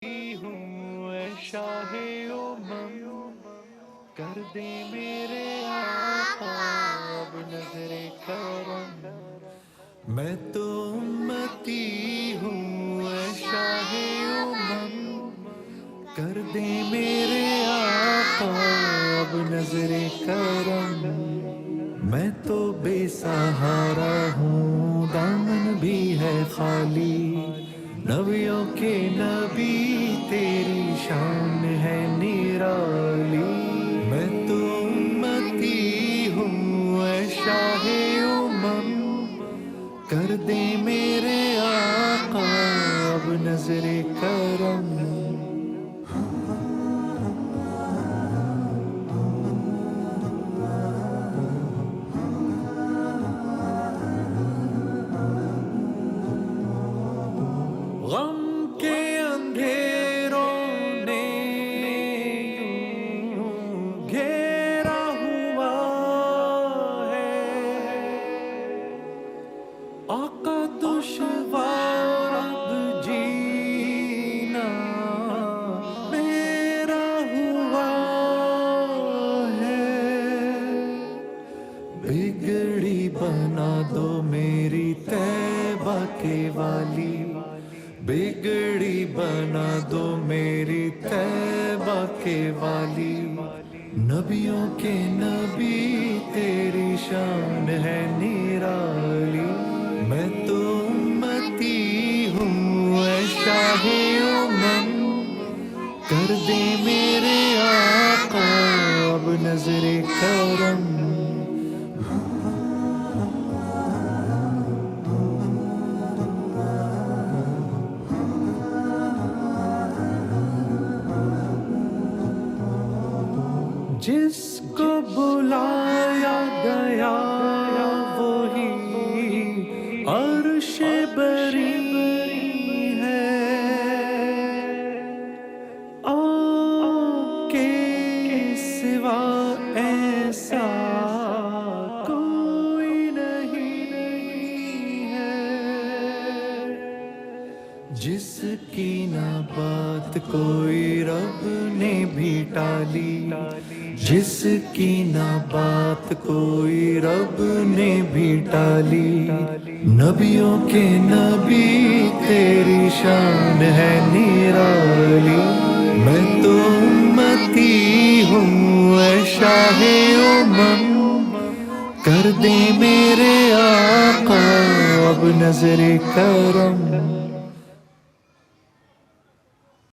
ہوں اے شاہ امم، کر دے میرے آقا اب نظر کرم۔ میں تو امتی ہوں اے شاہ امم، کر دے میرے آقا اب نظر کرم۔ میں تو بے سہارا ہوں، دامن بھی ہے خالی، نبیوں کے نبی تیری شان ہے نرالی۔ میں تو امتی ہوں اے شاہ امم، کر دے میرے آقا اب نظر کرم۔ غم کے اندھیروں نے یوں گھیرا ہوا ہے، آقا دشوار اب جینا میرا ہوا ہے۔ بگڑی بنا دو میری طیبہ کے والی، بگڑی بنا دو میری طیبہ کے والی، نبیوں کے نبی تیری شان ہے نرالی۔ میں تو امتی ہوں اے شاہ امم، کر دے میرے آقا اب نظر کرم۔ جس کو بلایا گیا وہی عرش بری ہے، آپ کے سوا ایسا کوئی نہیں ہے، جس کی نہ بات کوئی رب نے بھی ٹالی، جس کی نہ بات کوئی رب نے بھی ٹالی، نبیوں کے نبی تیری شان ہے نرالی۔ میں تو امتی ہوں اے شاہ امم، کر دے میرے آقا اب نظر کرم۔